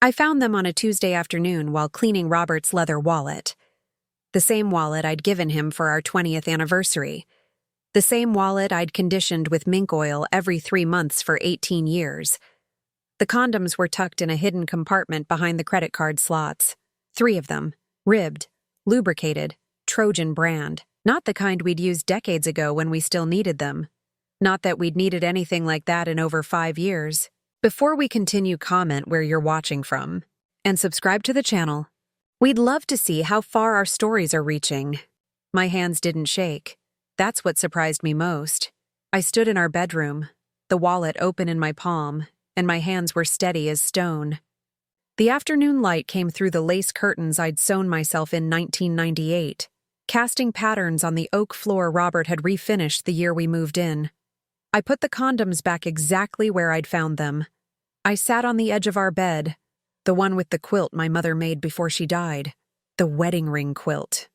I found them on a Tuesday afternoon while cleaning Robert's leather wallet. The same wallet I'd given him for our 20th anniversary. The same wallet I'd conditioned with mink oil every 3 months for 18 years. The condoms were tucked in a hidden compartment behind the credit card slots. 3 of them, ribbed, lubricated, Trojan brand. Not the kind we'd used decades ago when we still needed them. Not that we'd needed anything like that in over 5 years. Before we continue, comment where you're watching from. And subscribe to the channel. We'd love to see how far our stories are reaching. My hands didn't shake. That's what surprised me most. I stood in our bedroom, the wallet open in my palm, and my hands were steady as stone. The afternoon light came through the lace curtains I'd sewn myself in 1998, casting patterns on the oak floor Robert had refinished the year we moved in. I put the condoms back exactly where I'd found them. I sat on the edge of our bed, the one with the quilt my mother made before she died, the wedding ring quilt.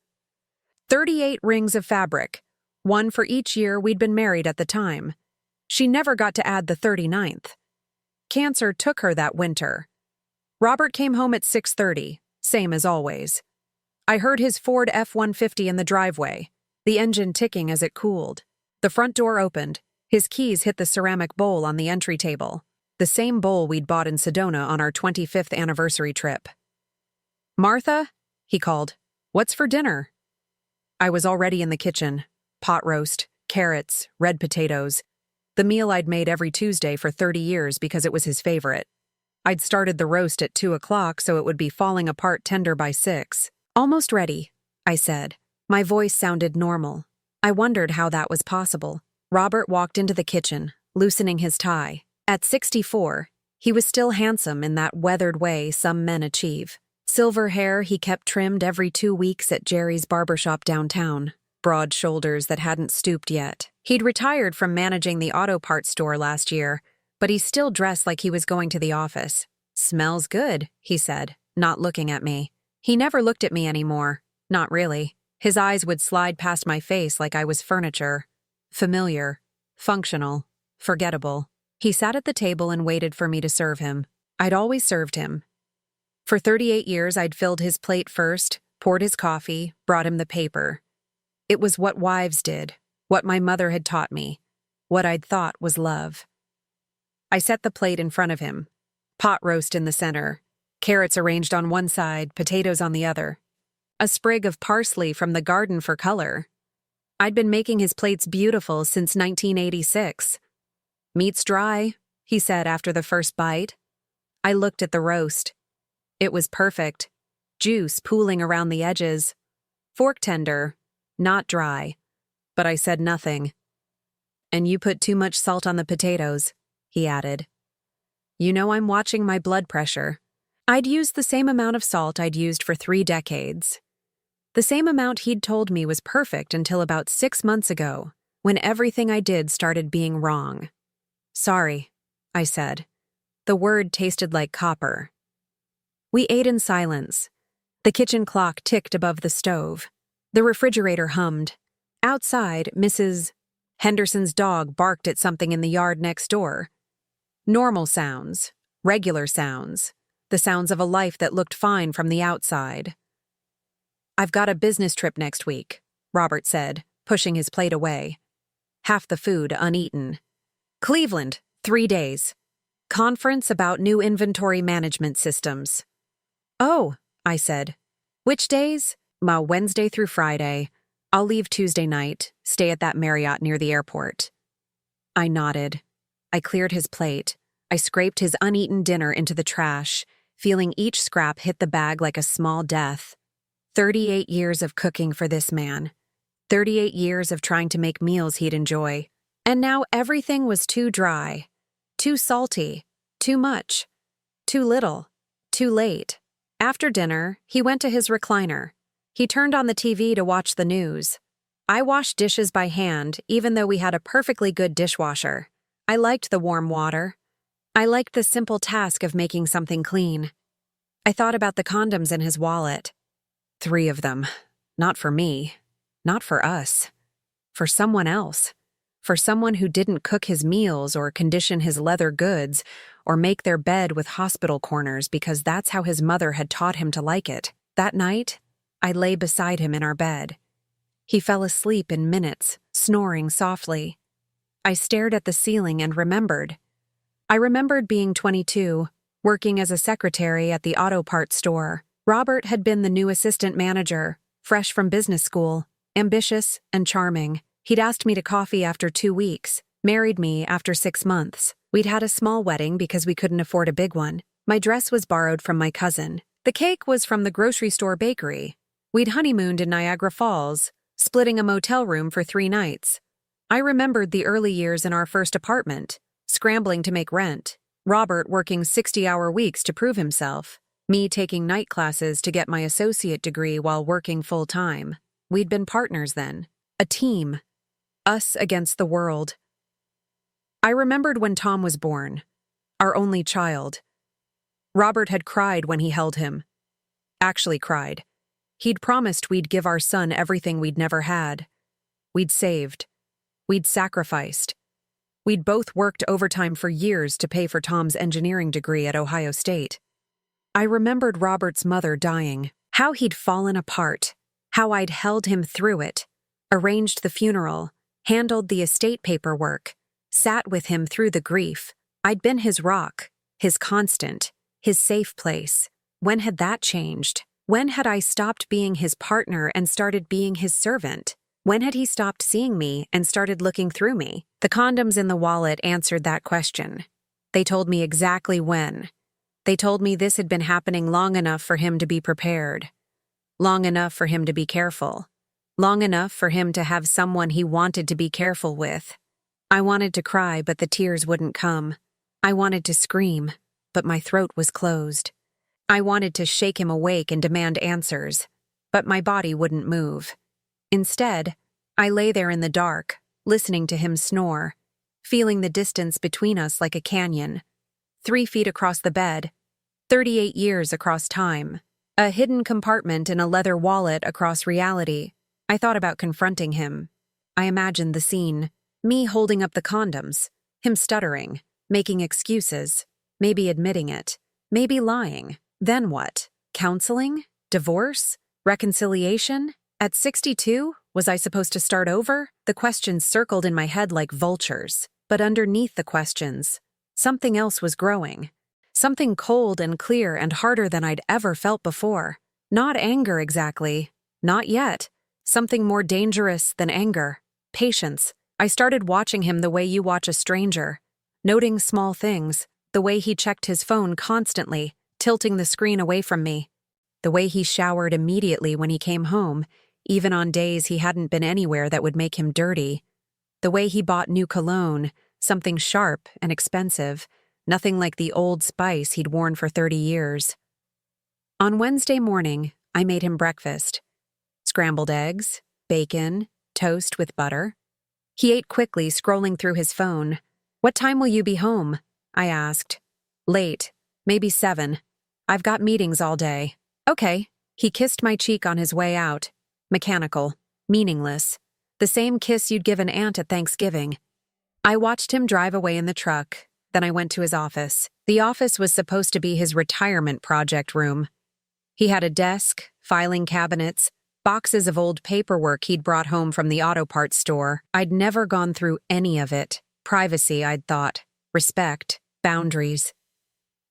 38 rings of fabric, one for each year we'd been married at the time. She never got to add the 39th. Cancer took her that winter. Robert came home at 6:30, same as always. I heard his Ford F-150 in the driveway, the engine ticking as it cooled. The front door opened. His keys hit the ceramic bowl on the entry table, the same bowl we'd bought in Sedona on our 25th anniversary trip. "Martha," he called, "what's for dinner?" I was already in the kitchen. Pot roast, carrots, red potatoes. The meal I'd made every Tuesday for 30 years because it was his favorite. I'd started the roast at 2 o'clock so it would be falling apart tender by 6. "Almost ready," I said. My voice sounded normal. I wondered how that was possible. Robert walked into the kitchen, loosening his tie. At 64, he was still handsome in that weathered way some men achieve. Silver hair he kept trimmed every 2 weeks at Jerry's barbershop downtown. Broad shoulders that hadn't stooped yet. He'd retired from managing the auto parts store last year, but he still dressed like he was going to the office. "Smells good," he said, not looking at me. He never looked at me anymore. Not really. His eyes would slide past my face like I was furniture. Familiar, functional, forgettable. He sat at the table and waited for me to serve him. I'd always served him. For 38 years, I'd filled his plate first, poured his coffee, brought him the paper. It was what wives did, what my mother had taught me, what I'd thought was love. I set the plate in front of him. Pot roast in the center, carrots arranged on one side, potatoes on the other. A sprig of parsley from the garden for color. I'd been making his plates beautiful since 1986. "Meat's dry," he said after the first bite. I looked at the roast. It was perfect. Juice pooling around the edges. Fork tender, not dry. But I said nothing. "And you put too much salt on the potatoes," he added. "You know I'm watching my blood pressure." I'd used the same amount of salt I'd used for 3 decades. The same amount he'd told me was perfect until about 6 months ago, when everything I did started being wrong. "Sorry," I said. The word tasted like copper. We ate in silence. The kitchen clock ticked above the stove. The refrigerator hummed. Outside, Mrs. Henderson's dog barked at something in the yard next door. Normal sounds, regular sounds, the sounds of a life that looked fine from the outside. "I've got a business trip next week," Robert said, pushing his plate away. Half the food uneaten. "Cleveland, 3 days. Conference about new inventory management systems." "Oh," I said. "Which days?" "Wednesday through Friday. I'll leave Tuesday night, stay at that Marriott near the airport." I nodded. I cleared his plate. I scraped his uneaten dinner into the trash, feeling each scrap hit the bag like a small death. 38 years of cooking for this man. 38 years of trying to make meals he'd enjoy. And now everything was too dry, too salty, too much, too little, too late. After dinner, he went to his recliner. He turned on the TV to watch the news. I washed dishes by hand, even though we had a perfectly good dishwasher. I liked the warm water. I liked the simple task of making something clean. I thought about the condoms in his wallet. 3 of them. Not for me. Not for us. For someone else. For someone who didn't cook his meals or condition his leather goods or make their bed with hospital corners because that's how his mother had taught him to like it. That night, I lay beside him in our bed. He fell asleep in minutes, snoring softly. I stared at the ceiling and remembered. I remembered being 22, working as a secretary at the auto parts store. Robert had been the new assistant manager, fresh from business school, ambitious and charming. He'd asked me to coffee after 2 weeks, married me after 6 months. We'd had a small wedding because we couldn't afford a big one. My dress was borrowed from my cousin. The cake was from the grocery store bakery. We'd honeymooned in Niagara Falls, splitting a motel room for 3 nights. I remembered the early years in our first apartment, scrambling to make rent, Robert working 60-hour weeks to prove himself, me taking night classes to get my associate degree while working full-time. We'd been partners then, a team, us against the world. I remembered when Tom was born, our only child. Robert had cried when he held him. Actually cried. He'd promised we'd give our son everything we'd never had. We'd saved. We'd sacrificed. We'd both worked overtime for years to pay for Tom's engineering degree at Ohio State. I remembered Robert's mother dying, how he'd fallen apart, how I'd held him through it, arranged the funeral, handled the estate paperwork, sat with him through the grief. I'd been his rock, his constant, his safe place. When had that changed? When had I stopped being his partner and started being his servant? When had he stopped seeing me and started looking through me? The condoms in the wallet answered that question. They told me exactly when. They told me this had been happening long enough for him to be prepared. Long enough for him to be careful. Long enough for him to have someone he wanted to be careful with. I wanted to cry, but the tears wouldn't come. I wanted to scream, but my throat was closed. I wanted to shake him awake and demand answers, but my body wouldn't move. Instead, I lay there in the dark, listening to him snore, feeling the distance between us like a canyon. 3 feet across the bed, 38 years across time, a hidden compartment in a leather wallet across reality. I thought about confronting him. I imagined the scene, me holding up the condoms, him stuttering, making excuses, maybe admitting it, maybe lying. Then what? Counseling? Divorce? Reconciliation? At 62, was I supposed to start over? The questions circled in my head like vultures, but underneath the questions, something else was growing. Something cold and clear and harder than I'd ever felt before. Not anger exactly. Not yet. Something more dangerous than anger. Patience. I started watching him the way you watch a stranger. Noting small things. The way he checked his phone constantly, tilting the screen away from me. The way he showered immediately when he came home, even on days he hadn't been anywhere that would make him dirty. The way he bought new cologne, something sharp and expensive, nothing like the Old Spice he'd worn for 30 years. On Wednesday morning, I made him breakfast. Scrambled eggs, bacon, toast with butter. He ate quickly, scrolling through his phone. "What time will you be home?" I asked. "Late, maybe 7. I've got meetings all day." "Okay." He kissed my cheek on his way out. Mechanical, meaningless. The same kiss you'd give an aunt at Thanksgiving. I watched him drive away in the truck. Then I went to his office. The office was supposed to be his retirement project room. He had a desk, filing cabinets, boxes of old paperwork he'd brought home from the auto parts store. I'd never gone through any of it. Privacy, I'd thought. Respect. Boundaries.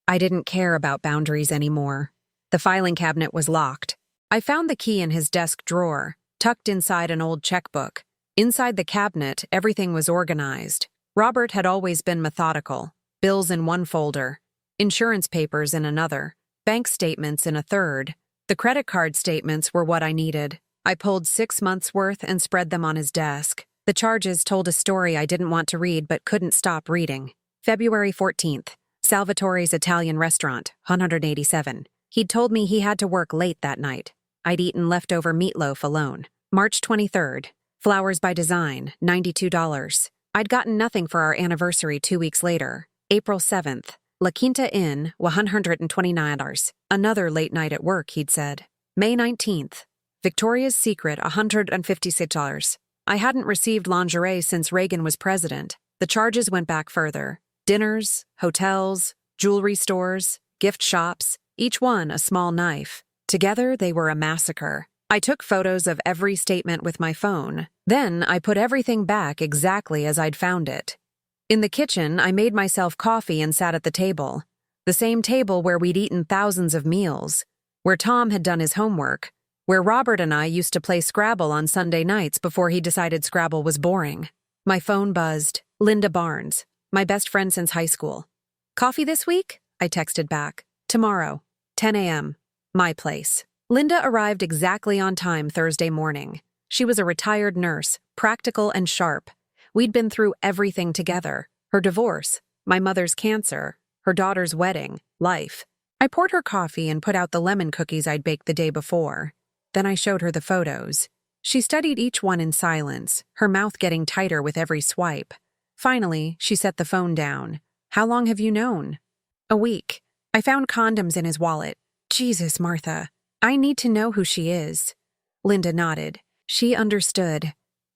I didn't care about boundaries anymore. The filing cabinet was locked. I found the key in his desk drawer, tucked inside an old checkbook. Inside the cabinet, everything was organized. Robert had always been methodical. Bills in one folder, insurance papers in another, bank statements in a third. The credit card statements were what I needed. I pulled 6 months' worth and spread them on his desk. The charges told a story I didn't want to read but couldn't stop reading. February 14th, Salvatore's Italian restaurant, 187. He'd told me he had to work late that night. I'd eaten leftover meatloaf alone. March 23rd, Flowers by Design, $92. I'd gotten nothing for our anniversary 2 weeks later. April 7th, La Quinta Inn, $129. Another late night at work, he'd said. May 19th, Victoria's Secret, $156. I hadn't received lingerie since Reagan was president. The charges went back further. Dinners, hotels, Jewelry stores, gift shops, each one a small knife. Together, they were a massacre. I took photos of every statement with my phone. Then I put everything back exactly as I'd found it. In the kitchen, I made myself coffee and sat at the table. The same table where we'd eaten thousands of meals, where Tom had done his homework, where Robert and I used to play Scrabble on Sunday nights before he decided Scrabble was boring. My phone buzzed. Linda Barnes, my best friend since high school. Coffee this week? I texted back. Tomorrow, 10 a.m., my place. Linda arrived exactly on time Thursday morning. She was a retired nurse, practical and sharp. We'd been through everything together. Her divorce, my mother's cancer, her daughter's wedding, life. I poured her coffee and put out the lemon cookies I'd baked the day before. Then I showed her the photos. She studied each one in silence, her mouth getting tighter with every swipe. Finally, she set the phone down. How long have you known? A week. I found condoms in his wallet. Jesus, Martha. I need to know who she is. Linda nodded. She understood.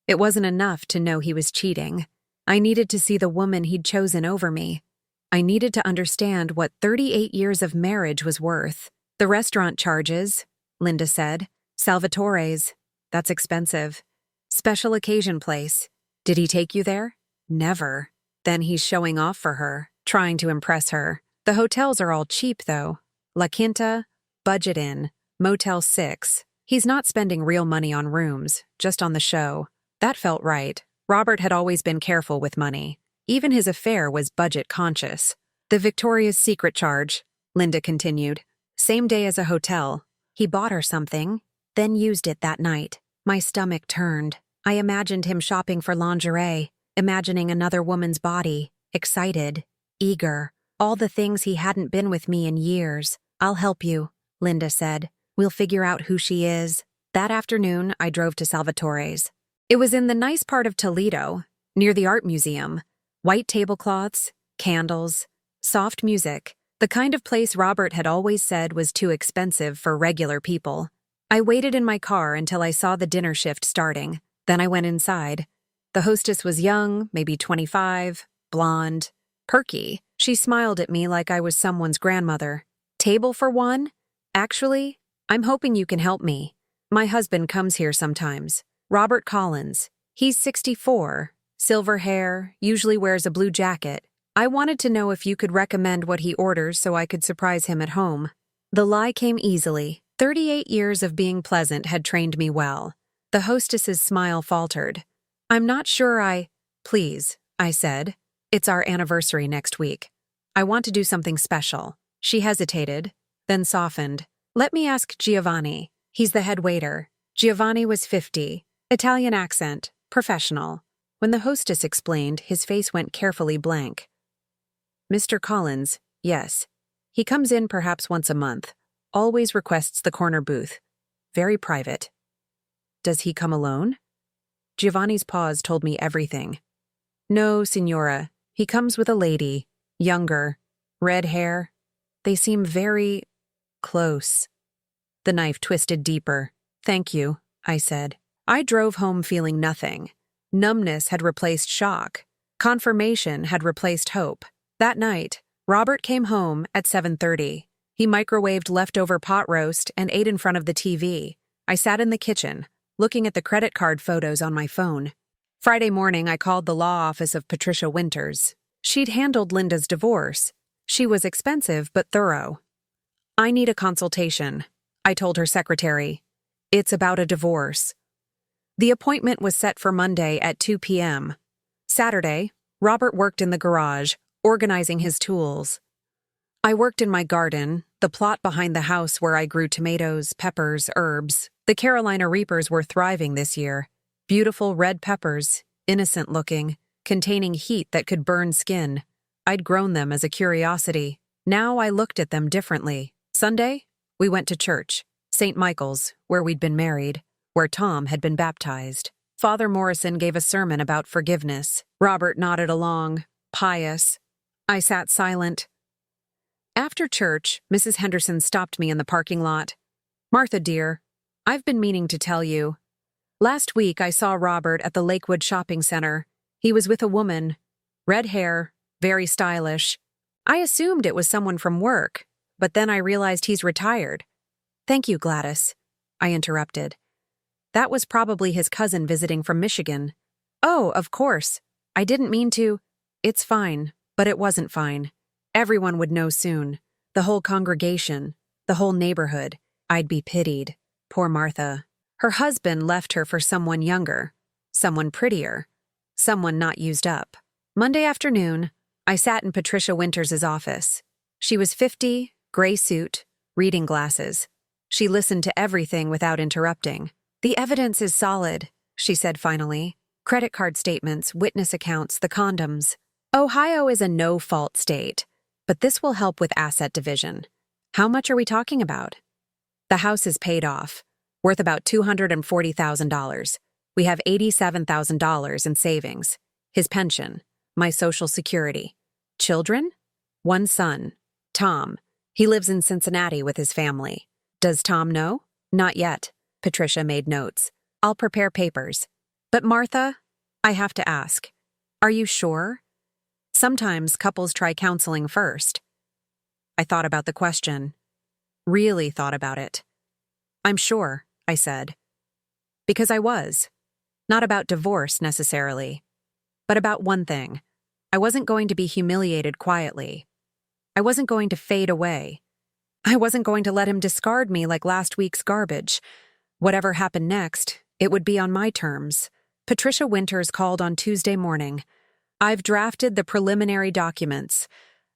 It wasn't enough to know he was cheating. I needed to see the woman he'd chosen over me. I needed to understand what 38 years of marriage was worth. The restaurant charges, Linda said. Salvatore's. That's expensive. Special occasion place. Did he take you there? Never. Then he's showing off for her, trying to impress her. The hotels are all cheap, though. La Quinta, Budget Inn, Motel 6. He's not spending real money on rooms, just on the show. That felt right. Robert had always been careful with money. Even his affair was budget-conscious. The Victoria's Secret charge, Linda continued. Same day as a hotel. He bought her something, then used it that night. My stomach turned. I imagined him shopping for lingerie, imagining another woman's body, excited, eager. All the things he hadn't been with me in years. I'll help you, Linda said. We'll figure out who she is. That afternoon, I drove to Salvatore's. It was in the nice part of Toledo, near the art museum. White tablecloths, candles, soft music, the kind of place Robert had always said was too expensive for regular people. I waited in my car until I saw the dinner shift starting. Then I went inside. The hostess was young, maybe 25, blonde, perky. She smiled at me like I was someone's grandmother. Table for one? Actually, I'm hoping you can help me. My husband comes here sometimes. Robert Collins. He's 64, silver hair, usually wears a blue jacket. I wanted to know if you could recommend what he orders so I could surprise him at home. The lie came easily. 38 years of being pleasant had trained me well. The hostess's smile faltered. I'm not sure Please, I said. It's our anniversary next week. I want to do something special. She hesitated, then softened. Let me ask Giovanni. He's the head waiter. Giovanni was 50. Italian accent. Professional. When the hostess explained, his face went carefully blank. Mr. Collins, yes. He comes in perhaps once a month. Always requests the corner booth. Very private. Does he come alone? Giovanni's pause told me everything. No, signora. He comes with a lady. Younger. Red hair. They seem very close. The knife twisted deeper. Thank you, I said. I drove home feeling nothing. Numbness had replaced shock. Confirmation had replaced hope. That night, Robert came home at 7:30. He microwaved leftover pot roast and ate in front of the TV. I sat in the kitchen, looking at the credit card photos on my phone. Friday morning, I called the law office of Patricia Winters. She'd handled Linda's divorce. She was expensive but thorough. I need a consultation, I told her secretary. It's about a divorce. The appointment was set for Monday at 2 p.m. Saturday, Robert worked in the garage, organizing his tools. I worked in my garden, the plot behind the house where I grew tomatoes, peppers, herbs. The Carolina Reapers were thriving this year. Beautiful red peppers, innocent-looking, containing heat that could burn skin. I'd grown them as a curiosity. Now I looked at them differently. Sunday, we went to church, St. Michael's, where we'd been married, where Tom had been baptized. Father Morrison gave a sermon about forgiveness. Robert nodded along, pious. I sat silent. After church, Mrs. Henderson stopped me in the parking lot. Martha, dear, I've been meaning to tell you. Last week I saw Robert at the Lakewood Shopping Center. He was with a woman. Red hair, very stylish. I assumed it was someone from work, but then I realized he's retired. Thank you, Gladys, I interrupted. That was probably his cousin visiting from Michigan. Oh, of course. I didn't mean to. It's fine, but it wasn't fine. Everyone would know soon. The whole congregation, the whole neighborhood. I'd be pitied. Poor Martha. Her husband left her for someone younger, someone prettier, someone not used up. Monday afternoon, I sat in Patricia Winters's office. She was 50, gray suit, reading glasses. She listened to everything without interrupting. The evidence is solid, she said finally. Credit card statements, witness accounts, the condoms. Ohio is a no-fault state, but this will help with asset division. How much are we talking about? The house is paid off, worth about $240,000. We have $87,000 in savings. His pension, my Social Security. Children? One son, Tom. He lives in Cincinnati with his family. Does Tom know? Not yet. Patricia made notes. I'll prepare papers. But Martha, I have to ask, are you sure? Sometimes couples try counseling first. I thought about the question. Really thought about it. I'm sure, I said. Because I was. Not about divorce necessarily, but about one thing. I wasn't going to be humiliated quietly. I wasn't going to fade away. I wasn't going to let him discard me like last week's garbage. Whatever happened next, it would be on my terms. Patricia Winters called on Tuesday morning. I've drafted the preliminary documents,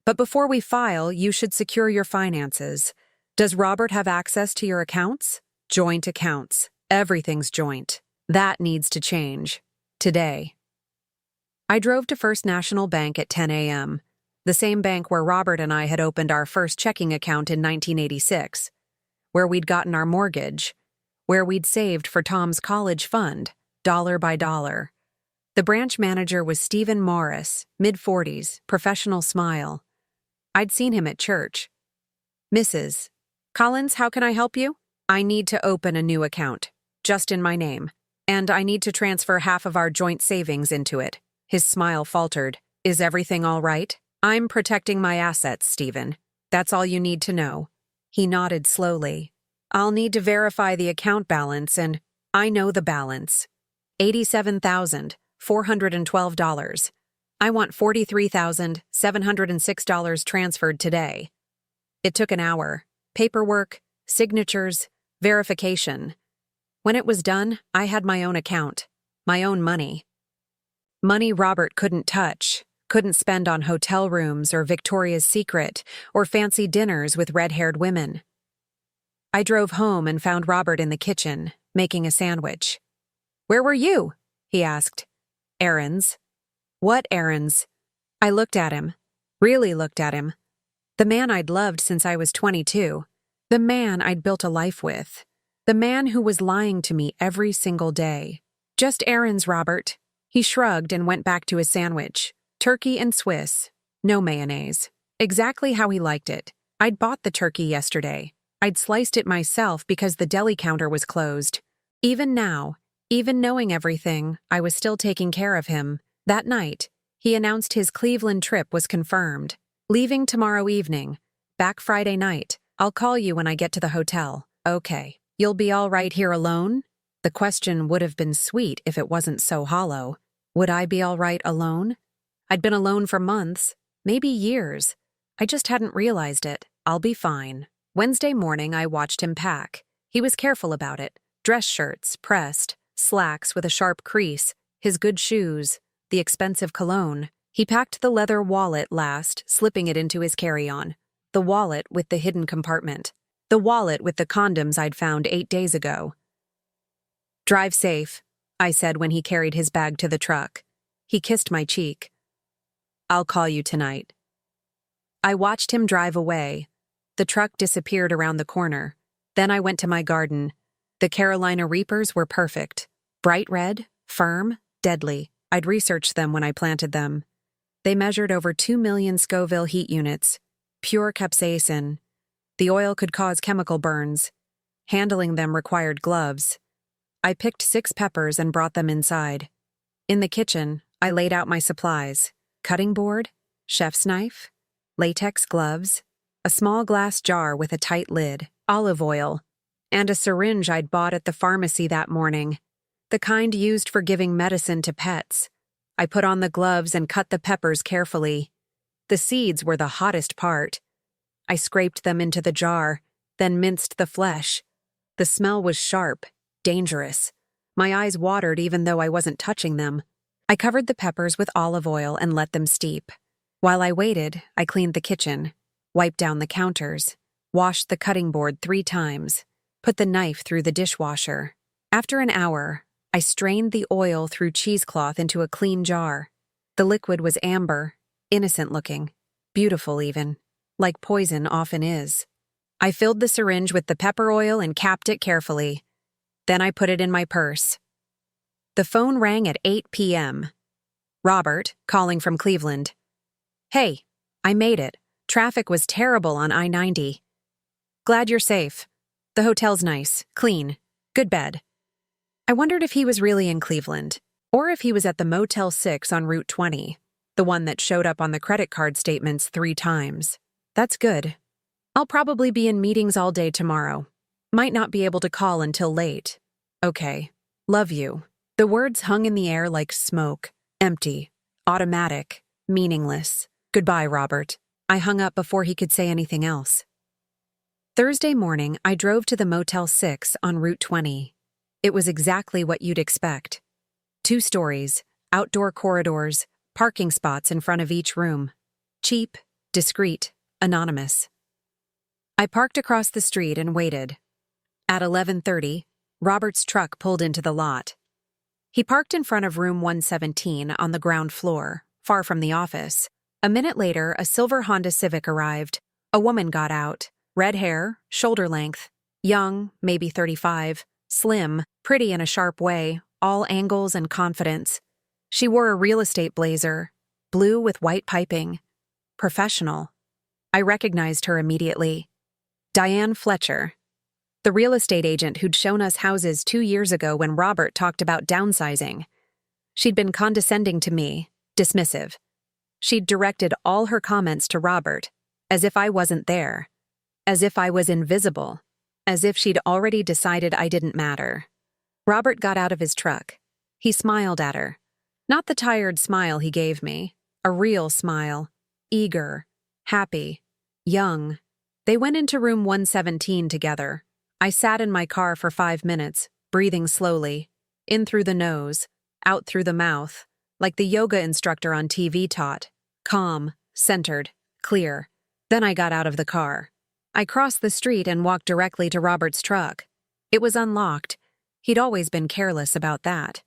but before we file, you should secure your finances. Does Robert have access to your accounts? Joint accounts. Everything's joint. That needs to change. Today. I drove to First National Bank at 10 a.m., the same bank where Robert and I had opened our first checking account in 1986, where we'd gotten our mortgage, where we'd saved for Tom's college fund, dollar by dollar. The branch manager was Stephen Morris, mid-40s, professional smile. I'd seen him at church. Mrs. Collins, how can I help you? I need to open a new account, just in my name, and I need to transfer half of our joint savings into it. His smile faltered. Is everything all right? I'm protecting my assets, Stephen. That's all you need to know. He nodded slowly. I'll need to verify the account balance, and I know the balance. $87,412. I want $43,706 transferred today. It took an hour. Paperwork, signatures, verification. When it was done, I had my own account, my own money. Money Robert couldn't touch, couldn't spend on hotel rooms or Victoria's Secret or fancy dinners with red-haired women. I drove home and found Robert in the kitchen, making a sandwich. Where were you? He asked. Errands. What errands? I looked at him, really looked at him. The man I'd loved since I was 22. The man I'd built a life with. The man who was lying to me every single day. Just errands, Robert. He shrugged and went back to his sandwich. Turkey and Swiss. No mayonnaise. Exactly how he liked it. I'd bought the turkey yesterday. I'd sliced it myself because the deli counter was closed. Even now, even knowing everything, I was still taking care of him. That night, he announced his Cleveland trip was confirmed. Leaving tomorrow evening. Back Friday night. I'll call you when I get to the hotel. Okay. You'll be all right here alone? The question would have been sweet if it wasn't so hollow. Would I be all right alone? I'd been alone for months, maybe years. I just hadn't realized it. I'll be fine. Wednesday morning, I watched him pack. He was careful about it. Dress shirts, pressed, slacks with a sharp crease, his good shoes, the expensive cologne. He packed the leather wallet last, slipping it into his carry-on. The wallet with the hidden compartment. The wallet with the condoms I'd found 8 days ago. Drive safe, I said when he carried his bag to the truck. He kissed my cheek. I'll call you tonight. I watched him drive away. The truck disappeared around the corner. Then I went to my garden. The Carolina Reapers were perfect. Bright red, firm, deadly. I'd researched them when I planted them. They measured over 2 million Scoville heat units. Pure capsaicin. The oil could cause chemical burns. Handling them required gloves. I picked 6 peppers and brought them inside. In the kitchen, I laid out my supplies. Cutting board, chef's knife, latex gloves, a small glass jar with a tight lid, olive oil, and a syringe I'd bought at the pharmacy that morning, the kind used for giving medicine to pets. I put on the gloves and cut the peppers carefully. The seeds were the hottest part. I scraped them into the jar, then minced the flesh. The smell was sharp, dangerous. My eyes watered even though I wasn't touching them. I covered the peppers with olive oil and let them steep. While I waited, I cleaned the kitchen, wiped down the counters, washed the cutting board 3 times, put the knife through the dishwasher. After an hour, I strained the oil through cheesecloth into a clean jar. The liquid was amber, innocent-looking, beautiful even, like poison often is. I filled the syringe with the pepper oil and capped it carefully. Then I put it in my purse. The phone rang at 8 p.m. Robert, calling from Cleveland. "Hey, I made it. Traffic was terrible on I-90. Glad you're safe. The hotel's nice, clean, good bed." I wondered if he was really in Cleveland, or if he was at the Motel 6 on Route 20, the one that showed up on the credit card statements 3 times. That's good. I'll probably be in meetings all day tomorrow. Might not be able to call until late. Okay. Love you. The words hung in the air like smoke, empty, automatic, meaningless. Goodbye, Robert. I hung up before he could say anything else. Thursday morning, I drove to the Motel 6 on Route 20. It was exactly what you'd expect. 2 stories, outdoor corridors, parking spots in front of each room. Cheap, discreet, anonymous. I parked across the street and waited. At 11:30, Robert's truck pulled into the lot. He parked in front of room 117 on the ground floor, far from the office. A minute later, a silver Honda Civic arrived. A woman got out. Red hair, shoulder length. Young, maybe 35. Slim, pretty in a sharp way, all angles and confidence. She wore a real estate blazer, blue with white piping. Professional. I recognized her immediately. Diane Fletcher, the real estate agent who'd shown us houses 2 years ago when Robert talked about downsizing. She'd been condescending to me, dismissive. She'd directed all her comments to Robert, as if I wasn't there, as if I was invisible, as if she'd already decided I didn't matter. Robert got out of his truck. He smiled at her. Not the tired smile he gave me, a real smile, eager, happy, young. They went into room 117 together. I sat in my car for 5 minutes, breathing slowly, in through the nose, out through the mouth, like the yoga instructor on TV taught, calm, centered, clear. Then I got out of the car. I crossed the street and walked directly to Robert's truck. It was unlocked. He'd always been careless about that.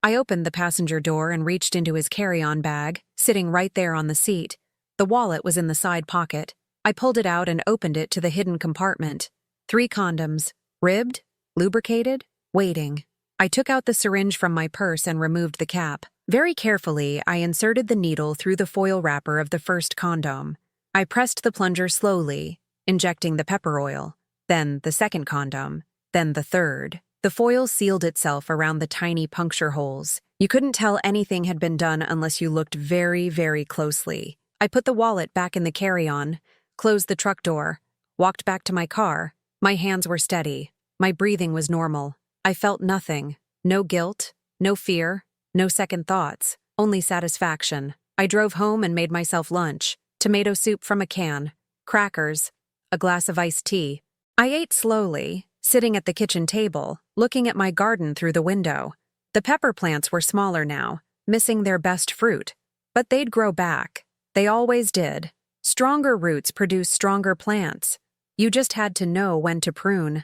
I opened the passenger door and reached into his carry-on bag, sitting right there on the seat. The wallet was in the side pocket. I pulled it out and opened it to the hidden compartment. 3 condoms, ribbed, lubricated, waiting. I took out the syringe from my purse and removed the cap. Very carefully, I inserted the needle through the foil wrapper of the first condom. I pressed the plunger slowly, injecting the pepper oil, then the second condom, then the third. The foil sealed itself around the tiny puncture holes. You couldn't tell anything had been done unless you looked very, very closely. I put the wallet back in the carry-on, closed the truck door, walked back to my car. My hands were steady. My breathing was normal. I felt nothing. No guilt, no fear, no second thoughts, only satisfaction. I drove home and made myself lunch. Tomato soup from a can, crackers, a glass of iced tea. I ate slowly, sitting at the kitchen table, looking at my garden through the window. The pepper plants were smaller now, missing their best fruit. But they'd grow back. They always did. Stronger roots produce stronger plants. You just had to know when to prune.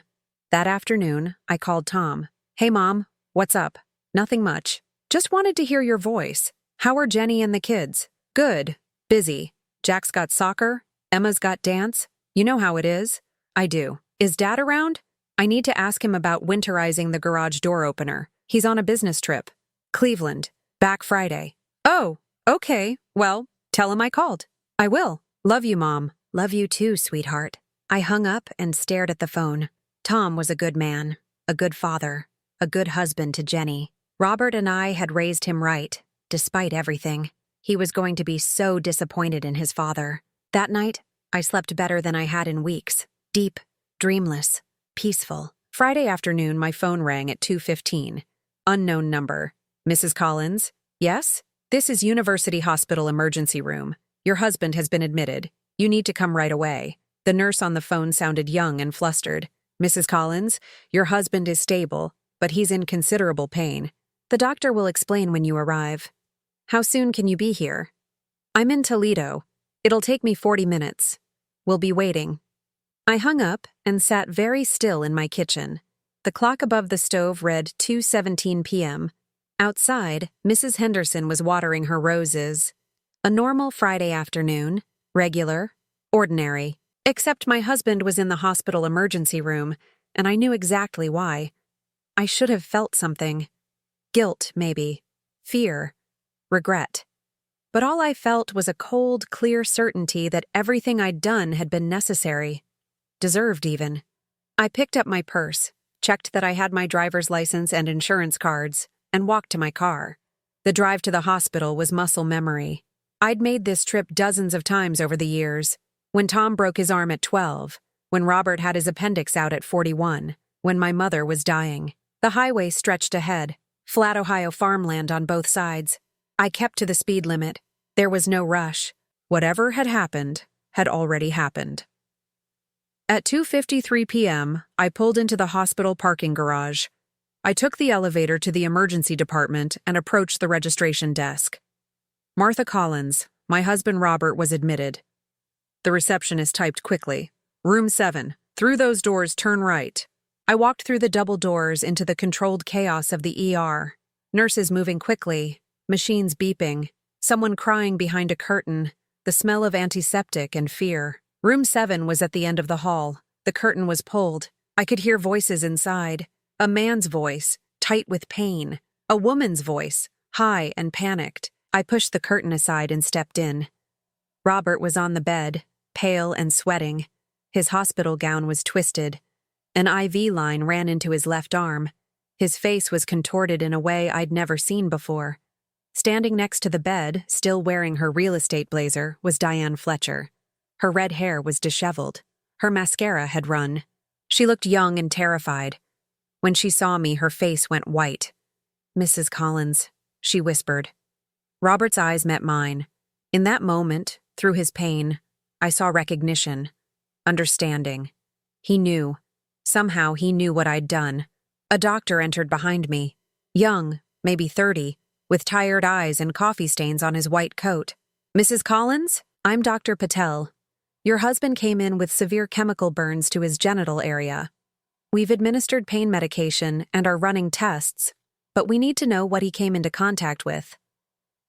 That afternoon, I called Tom. "Hey, Mom, what's up?" "Nothing much. Just wanted to hear your voice. How are Jenny and the kids?" "Good. Busy. Jack's got soccer. Emma's got dance. You know how it is." "I do. Is Dad around? I need to ask him about winterizing the garage door opener. He's on a business trip. Cleveland. Back Friday." "Oh, okay. Well, tell him I called." "I will. Love you, Mom." "Love you too, sweetheart." I hung up and stared at the phone. Tom was a good man, a good father, a good husband to Jenny. Robert and I had raised him right, despite everything. He was going to be so disappointed in his father. That night, I slept better than I had in weeks. Deep, dreamless, peaceful. Friday afternoon, my phone rang at 2:15. Unknown number. Mrs. Collins? Yes? This is University Hospital emergency room. Your husband has been admitted. You need to come right away. The nurse on the phone sounded young and flustered. Mrs. Collins, your husband is stable, but he's in considerable pain. The doctor will explain when you arrive. How soon can you be here? I'm in Toledo. It'll take me 40 minutes. We'll be waiting. I hung up and sat very still in my kitchen. The clock above the stove read 2:17 p.m. Outside, Mrs. Henderson was watering her roses. A normal Friday afternoon, regular, ordinary. Except my husband was in the hospital emergency room, and I knew exactly why. I should have felt something. Guilt, maybe. Fear. Regret. But all I felt was a cold, clear certainty that everything I'd done had been necessary. Deserved, even. I picked up my purse, checked that I had my driver's license and insurance cards, and walked to my car. The drive to the hospital was muscle memory. I'd made this trip dozens of times over the years. When Tom broke his arm at 12, when Robert had his appendix out at 41, when my mother was dying. The highway stretched ahead, flat Ohio farmland on both sides. I kept to the speed limit. There was no rush. Whatever had happened had already happened. At 2:53 p.m., I pulled into the hospital parking garage. I took the elevator to the emergency department and approached the registration desk. Martha Collins, my husband Robert, was admitted. The receptionist typed quickly. Room 7. Through those doors, turn right. I walked through the double doors into the controlled chaos of the ER. Nurses moving quickly, machines beeping, someone crying behind a curtain, the smell of antiseptic and fear. Room 7 was at the end of the hall. The curtain was pulled. I could hear voices inside. A man's voice, tight with pain. A woman's voice, high and panicked. I pushed the curtain aside and stepped in. Robert was on the bed, pale and sweating. His hospital gown was twisted. An IV line ran into his left arm. His face was contorted in a way I'd never seen before. Standing next to the bed, still wearing her real estate blazer, was Diane Fletcher. Her red hair was disheveled. Her mascara had run. She looked young and terrified. When she saw me, her face went white. Mrs. Collins, she whispered. Robert's eyes met mine. In that moment, through his pain, I saw recognition, understanding. He knew. Somehow he knew what I'd done. A doctor entered behind me. Young, maybe 30, with tired eyes and coffee stains on his white coat. Mrs. Collins, I'm Dr. Patel. Your husband came in with severe chemical burns to his genital area. We've administered pain medication and are running tests, but we need to know what he came into contact with.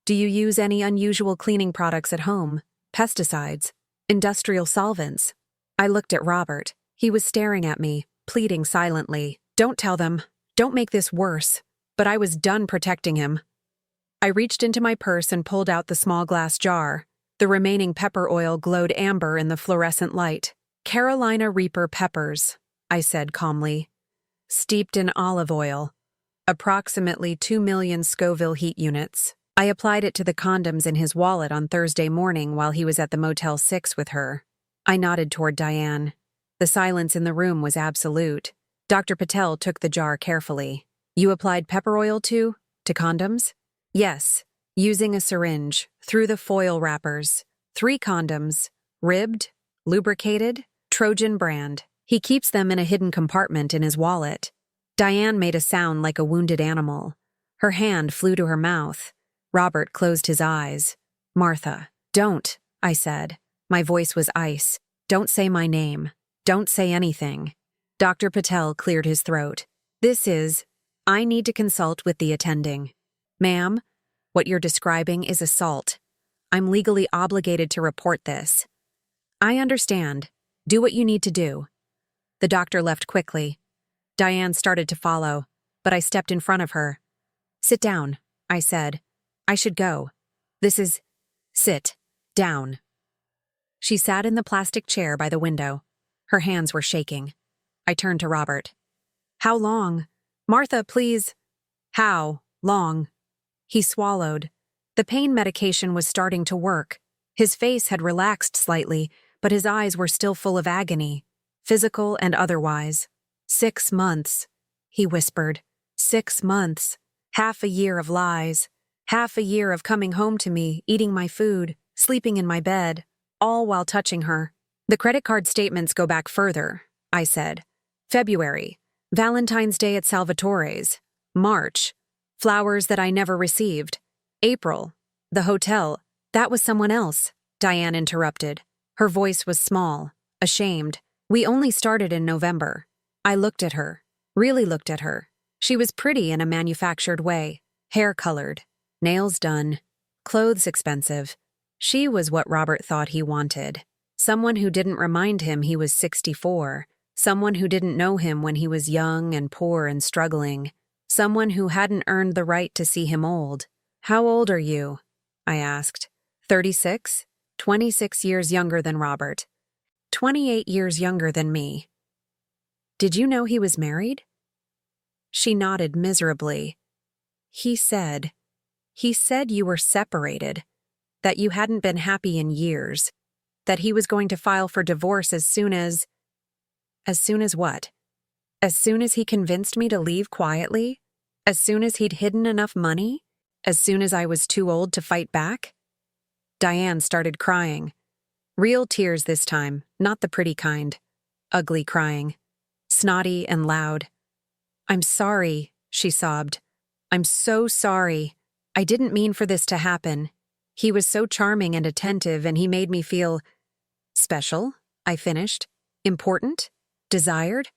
Do you use any unusual cleaning products at home? Pesticides? Industrial solvents? I looked at Robert. He was staring at me, pleading silently. Don't tell them. Don't make this worse. But I was done protecting him. I reached into my purse and pulled out the small glass jar. The remaining pepper oil glowed amber in the fluorescent light. Carolina Reaper peppers, I said calmly. Steeped in olive oil. Approximately 2 million Scoville heat units. I applied it to the condoms in his wallet on Thursday morning while he was at the Motel 6 with her. I nodded toward Diane. The silence in the room was absolute. Dr. Patel took the jar carefully. You applied pepper oil to condoms? Yes, using a syringe, through the foil wrappers. 3 condoms, ribbed, lubricated, Trojan brand. He keeps them in a hidden compartment in his wallet. Diane made a sound like a wounded animal. Her hand flew to her mouth. Robert closed his eyes. Martha, don't, I said. My voice was ice. Don't say my name. Don't say anything. Dr. Patel cleared his throat. I need to consult with the attending. Ma'am, what you're describing is assault. I'm legally obligated to report this. I understand. Do what you need to do. The doctor left quickly. Diane started to follow, but I stepped in front of her. Sit down, I said. I should go. Sit down. She sat in the plastic chair by the window. Her hands were shaking. I turned to Robert. How long? Martha, please. How long? He swallowed. The pain medication was starting to work. His face had relaxed slightly, but his eyes were still full of agony, physical and otherwise. 6 months, he whispered. 6 months. Half a year of lies. Half a year of coming home to me, eating my food, sleeping in my bed, all while touching her. The credit card statements go back further, I said. February, Valentine's Day at Salvatore's. March, flowers that I never received. April, the hotel. That was someone else, Diane interrupted. Her voice was small, ashamed. We only started in November. I looked at her, really looked at her. She was pretty in a manufactured way, hair colored, nails done, clothes expensive. She was what Robert thought he wanted. Someone who didn't remind him he was 64. Someone who didn't know him when he was young and poor and struggling. Someone who hadn't earned the right to see him old. How old are you? I asked. 36? 26 years younger than Robert. 28 years younger than me. Did you know he was married? She nodded miserably. He said you were separated, that you hadn't been happy in years, that he was going to file for divorce as soon as what? As soon as he convinced me to leave quietly? As soon as he'd hidden enough money? As soon as I was too old to fight back? Diane started crying. Real tears this time, not the pretty kind. Ugly crying. Snotty and loud. I'm sorry, she sobbed. I'm so sorry. I didn't mean for this to happen. He was so charming and attentive, and he made me feel special, I finished. Important? Desired?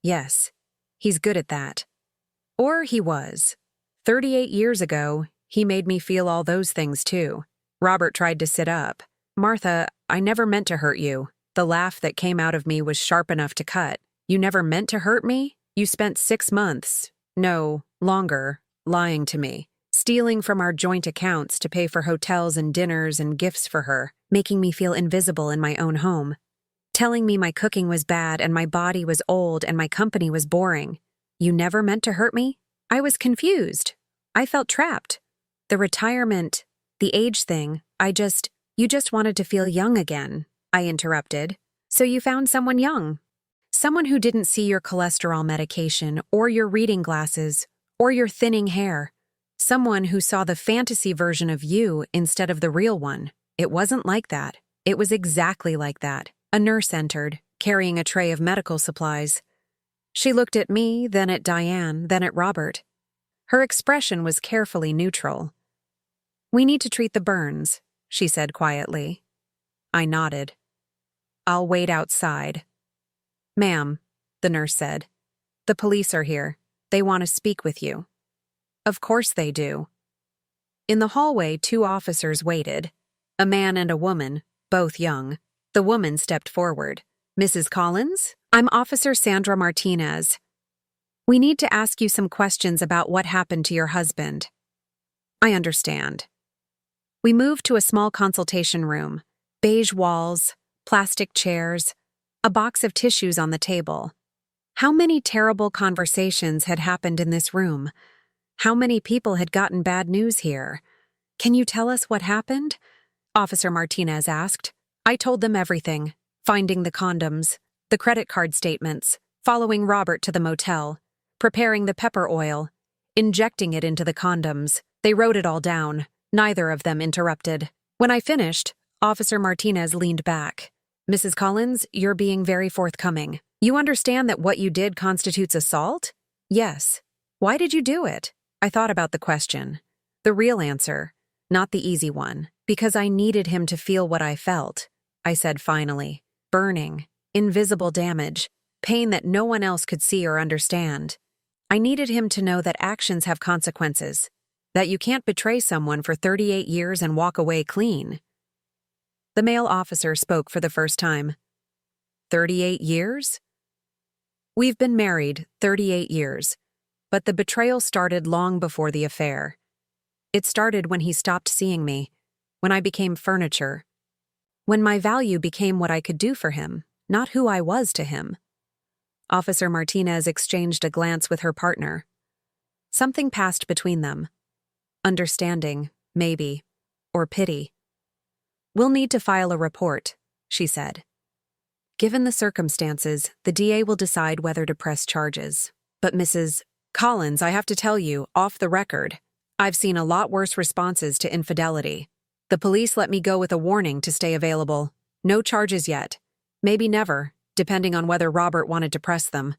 Yes, he's good at that. Or he was. 38 years ago, he made me feel all those things too. Robert tried to sit up. Martha, I never meant to hurt you. The laugh that came out of me was sharp enough to cut. You never meant to hurt me? You spent 6 months, no, longer, lying to me, stealing from our joint accounts to pay for hotels and dinners and gifts for her, making me feel invisible in my own home, telling me my cooking was bad and my body was old and my company was boring. You never meant to hurt me? I was confused. I felt trapped. The retirement, the age thing, you just wanted to feel young again, I interrupted. So you found someone young. Someone who didn't see your cholesterol medication or your reading glasses or your thinning hair. Someone who saw the fantasy version of you instead of the real one. It wasn't like that. It was exactly like that. A nurse entered, carrying a tray of medical supplies. She looked at me, then at Diane, then at Robert. Her expression was carefully neutral. We need to treat the burns, she said quietly. I nodded. I'll wait outside. Ma'am, the nurse said. The police are here. They want to speak with you. Of course they do. In the hallway, 2 officers waited. A man and a woman, both young. The woman stepped forward. Mrs. Collins? I'm Officer Sandra Martinez. We need to ask you some questions about what happened to your husband. I understand. We moved to a small consultation room. Beige walls, plastic chairs, a box of tissues on the table. How many terrible conversations had happened in this room? How many people had gotten bad news here? Can you tell us what happened? Officer Martinez asked. I told them everything. Finding the condoms, the credit card statements, following Robert to the motel, preparing the pepper oil, injecting it into the condoms. They wrote it all down. Neither of them interrupted. When I finished, Officer Martinez leaned back. Mrs. Collins, you're being very forthcoming. You understand that what you did constitutes assault? Yes. Why did you do it? I thought about the question. The real answer, not the easy one. Because I needed him to feel what I felt, I said finally. Burning, invisible damage, pain that no one else could see or understand. I needed him to know that actions have consequences, that you can't betray someone for 38 years and walk away clean. The male officer spoke for the first time. 38 years? We've been married 38 years, but the betrayal started long before the affair. It started when he stopped seeing me, when I became furniture, when my value became what I could do for him, not who I was to him. Officer Martinez exchanged a glance with her partner. Something passed between them. Understanding, maybe, or pity. We'll need to file a report, she said. Given the circumstances, the DA will decide whether to press charges. But Mrs. Collins, I have to tell you, off the record, I've seen a lot worse responses to infidelity. The police let me go with a warning to stay available. No charges yet. Maybe never, depending on whether Robert wanted to press them.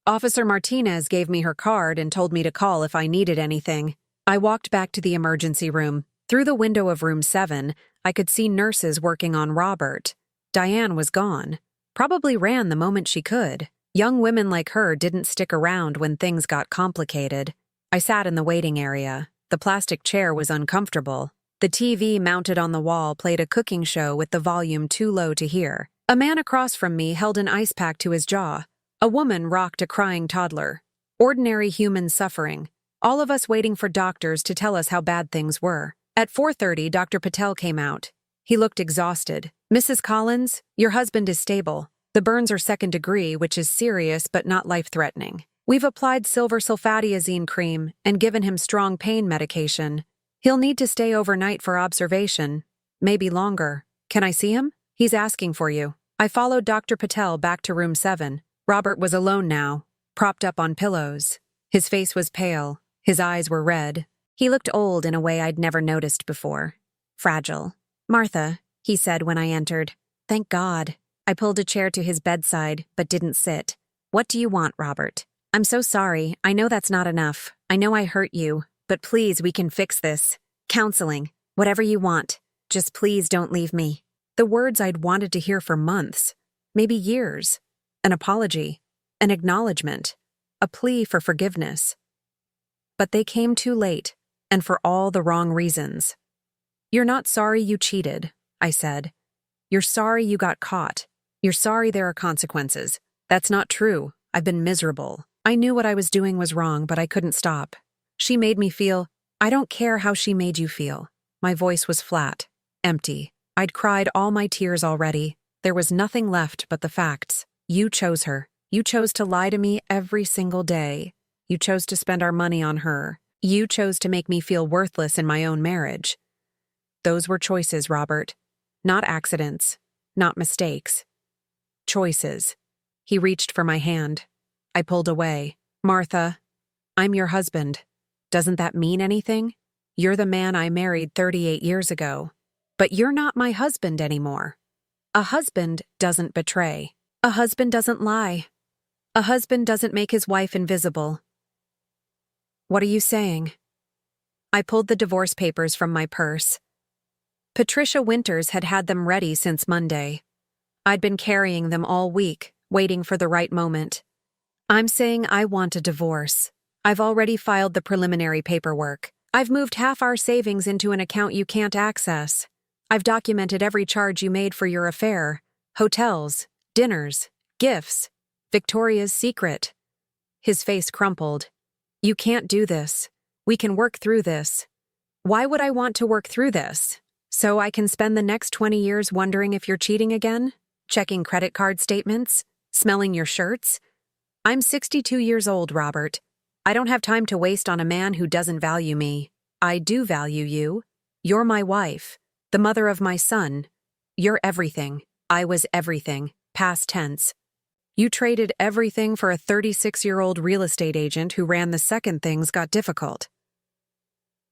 Officer Martinez gave me her card and told me to call if I needed anything. I walked back to the emergency room. Through the window of room 7, I could see nurses working on Robert. Diane was gone. Probably ran the moment she could. Young women like her didn't stick around when things got complicated. I sat in the waiting area. The plastic chair was uncomfortable. The TV mounted on the wall played a cooking show with the volume too low to hear. A man across from me held an ice pack to his jaw. A woman rocked a crying toddler. Ordinary human suffering. All of us waiting for doctors to tell us how bad things were. At 4:30, Dr. Patel came out. He looked exhausted. Mrs. Collins, your husband is stable. The burns are 2nd degree, which is serious but not life-threatening. We've applied silver sulfadiazine cream and given him strong pain medication. He'll need to stay overnight for observation, maybe longer. Can I see him? He's asking for you. I followed Dr. Patel back to room 7. Robert was alone now, propped up on pillows. His face was pale. His eyes were red. He looked old in a way I'd never noticed before. Fragile. Martha, he said when I entered. Thank God. I pulled a chair to his bedside, but didn't sit. What do you want, Robert? I'm so sorry. I know that's not enough. I know I hurt you, but please, we can fix this. Counseling. Whatever you want. Just please don't leave me. The words I'd wanted to hear for months, maybe years. An apology. An acknowledgement. A plea for forgiveness. But they came too late, and for all the wrong reasons. You're not sorry you cheated, I said. You're sorry you got caught. You're sorry there are consequences. That's not true. I've been miserable. I knew what I was doing was wrong, but I couldn't stop. She made me feel, I don't care how she made you feel. My voice was flat, empty. I'd cried all my tears already. There was nothing left but the facts. You chose her. You chose to lie to me every single day. You chose to spend our money on her. You chose to make me feel worthless in my own marriage. Those were choices, Robert. Not accidents. Not mistakes. Choices. He reached for my hand. I pulled away. Martha, I'm your husband. Doesn't that mean anything? You're the man I married 38 years ago. But you're not my husband anymore. A husband doesn't betray. A husband doesn't lie. A husband doesn't make his wife invisible. What are you saying? I pulled the divorce papers from my purse. Patricia Winters had had them ready since Monday. I'd been carrying them all week, waiting for the right moment. I'm saying I want a divorce. I've already filed the preliminary paperwork. I've moved half our savings into an account you can't access. I've documented every charge you made for your affair. Hotels, dinners, gifts, Victoria's Secret. His face crumpled. You can't do this. We can work through this. Why would I want to work through this? So I can spend the next 20 years wondering if you're cheating again? Checking credit card statements? Smelling your shirts? I'm 62 years old, Robert. I don't have time to waste on a man who doesn't value me. I do value you. You're my wife, the mother of my son. You're everything. I was everything, past tense. You traded everything for a 36-year-old real estate agent who ran the second things got difficult.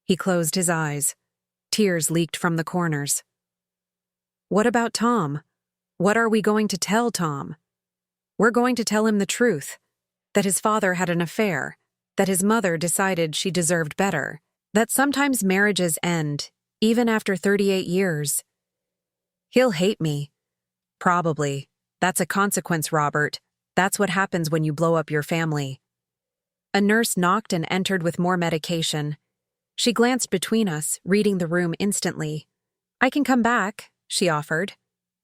He closed his eyes. Tears leaked from the corners. What about Tom? What are we going to tell Tom? We're going to tell him the truth. That his father had an affair. That his mother decided she deserved better. That sometimes marriages end, even after 38 years. He'll hate me. Probably. That's a consequence, Robert. That's what happens when you blow up your family. A nurse knocked and entered with more medication. She glanced between us, reading the room instantly. I can come back, she offered.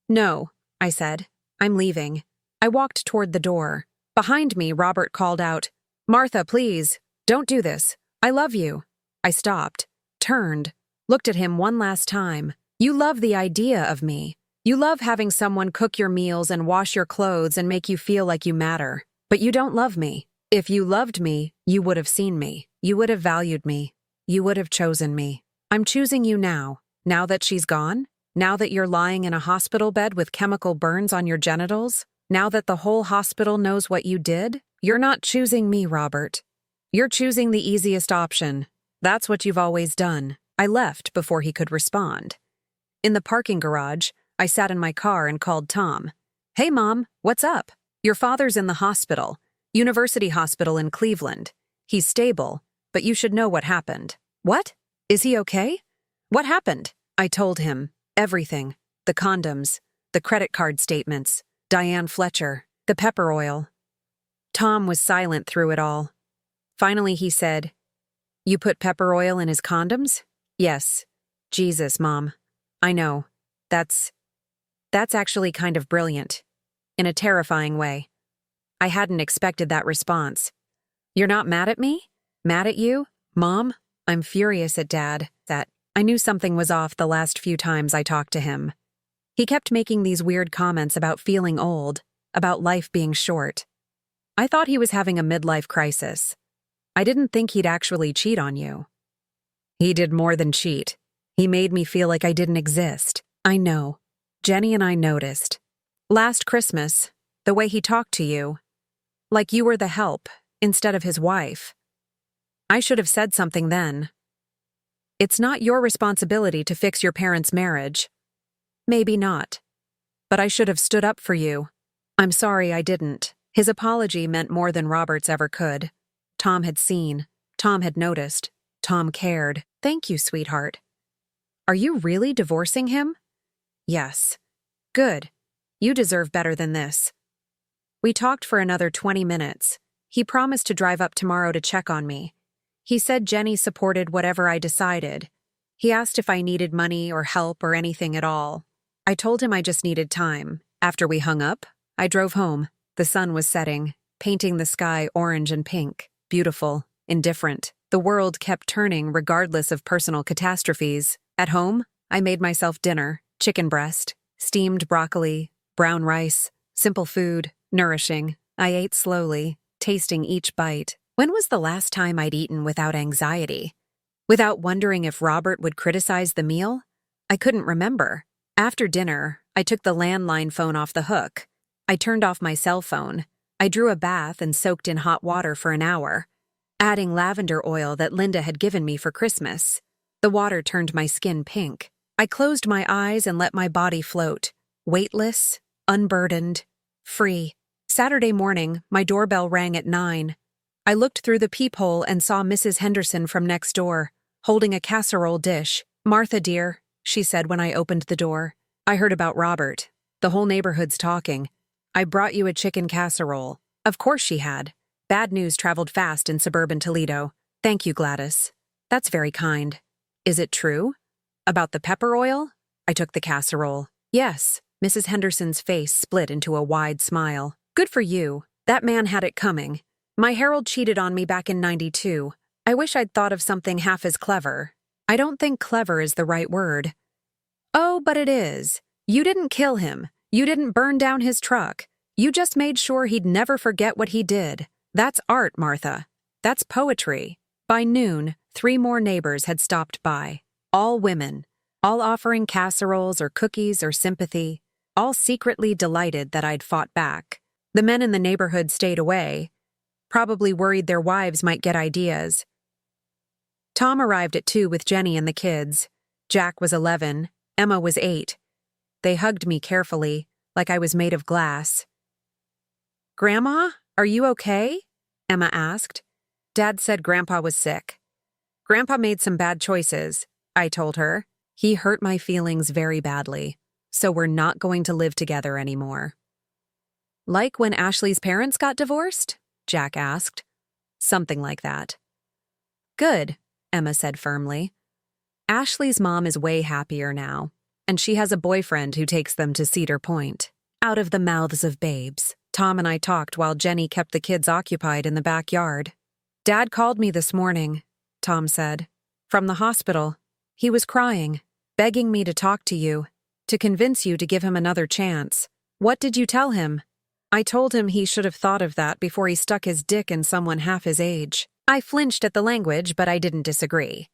No, I said. I'm leaving. I walked toward the door. Behind me, Robert called out, Martha, please, don't do this. I love you. I stopped, turned, looked at him one last time. You love the idea of me. You love having someone cook your meals and wash your clothes and make you feel like you matter. But you don't love me. If you loved me, you would have seen me. You would have valued me. You would have chosen me. I'm choosing you now. Now that she's gone? Now that you're lying in a hospital bed with chemical burns on your genitals? Now that the whole hospital knows what you did? You're not choosing me, Robert. You're choosing the easiest option. That's what you've always done. I left before he could respond. In the parking garage, I sat in my car and called Tom. Hey, Mom, what's up? Your father's in the hospital, University Hospital in Cleveland. He's stable, but you should know what happened. What? Is he okay? What happened? I told him. Everything. The condoms, the credit card statements, Diane Fletcher, the pepper oil. Tom was silent through it all. Finally, he said, You put pepper oil in his condoms? Yes. Jesus, Mom. I know. That's actually kind of brilliant. In a terrifying way. I hadn't expected that response. You're not mad at me? Mad at you? Mom? I'm furious at Dad. I knew something was off the last few times I talked to him. He kept making these weird comments about feeling old, about life being short. I thought he was having a midlife crisis. I didn't think he'd actually cheat on you. He did more than cheat. He made me feel like I didn't exist. I know. Jenny and I noticed. Last Christmas, the way he talked to you, like you were the help instead of his wife. I should have said something then. It's not your responsibility to fix your parents' marriage. Maybe not. But I should have stood up for you. I'm sorry I didn't. His apology meant more than Roberts ever could. Tom had seen. Tom had noticed. Tom cared. Thank you, sweetheart. Are you really divorcing him? Yes. Good. You deserve better than this. We talked for another 20 minutes. He promised to drive up tomorrow to check on me. He said Jenny supported whatever I decided. He asked if I needed money or help or anything at all. I told him I just needed time. After we hung up, I drove home. The sun was setting, painting the sky orange and pink, beautiful, indifferent. The world kept turning regardless of personal catastrophes. At home, I made myself dinner, chicken breast, steamed broccoli, brown rice, simple food, nourishing. I ate slowly, tasting each bite. When was the last time I'd eaten without anxiety? Without wondering if Robert would criticize the meal? I couldn't remember. After dinner, I took the landline phone off the hook. I turned off my cell phone. I drew a bath and soaked in hot water for an hour, adding lavender oil that Linda had given me for Christmas. The water turned my skin pink. I closed my eyes and let my body float, weightless, unburdened, free. Saturday morning, my doorbell rang at 9. I looked through the peephole and saw Mrs. Henderson from next door, holding a casserole dish. Martha, dear, she said when I opened the door. I heard about Robert. The whole neighborhood's talking. I brought you a chicken casserole. Of course she had. Bad news traveled fast in suburban Toledo. Thank you, Gladys. That's very kind. Is it true? About the pepper oil? I took the casserole. Yes. Mrs. Henderson's face split into a wide smile. Good for you. That man had it coming. My Harold cheated on me back in '92. I wish I'd thought of something half as clever. I don't think clever is the right word. Oh, but it is. You didn't kill him. You didn't burn down his truck. You just made sure he'd never forget what he did. That's art, Martha. That's poetry. By noon, 3 more neighbors had stopped by. All women. All offering casseroles or cookies or sympathy. All secretly delighted that I'd fought back. The men in the neighborhood stayed away, probably worried their wives might get ideas. Tom arrived at 2 with Jenny and the kids. Jack was 11. Emma was 8. They hugged me carefully, like I was made of glass. Grandma, are you okay? Emma asked. Dad said Grandpa was sick. Grandpa made some bad choices, I told her. He hurt my feelings very badly, so we're not going to live together anymore. Like when Ashley's parents got divorced? Jack asked. Something like that. Good, Emma said firmly. Ashley's mom is way happier now, and she has a boyfriend who takes them to Cedar Point. Out of the mouths of babes. Tom and I talked while Jenny kept the kids occupied in the backyard. Dad called me this morning, Tom said. From the hospital. He was crying, begging me to talk to you, to convince you to give him another chance. What did you tell him? I told him he should have thought of that before he stuck his dick in someone half his age. I flinched at the language, but I didn't disagree.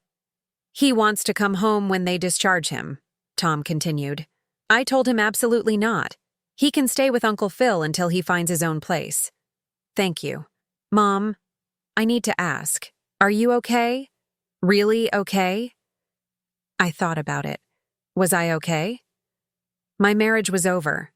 He wants to come home when they discharge him. Tom continued. I told him absolutely not. He can stay with Uncle Phil until he finds his own place. Thank you. Mom, I need to ask, are you okay? Really okay? I thought about it. Was I okay? My marriage was over.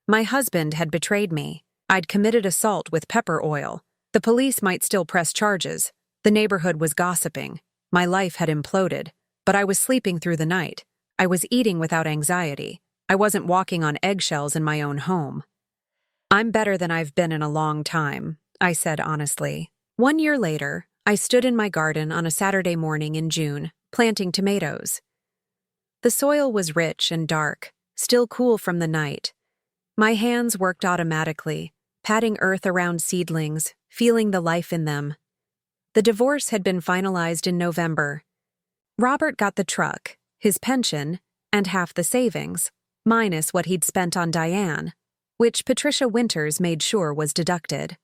My husband had betrayed me. I'd committed assault with pepper oil. The police might still press charges. The neighborhood was gossiping. My life had imploded. But I was sleeping through the night. I was eating without anxiety. I wasn't walking on eggshells in my own home. I'm better than I've been in a long time, I said honestly. 1 year later, I stood in my garden on a Saturday morning in June, planting tomatoes. The soil was rich and dark, still cool from the night. My hands worked automatically, patting earth around seedlings, feeling the life in them. The divorce had been finalized in November. Robert got the truck, his pension, and half the savings, minus what he'd spent on Diane, which Patricia Winters made sure was deducted.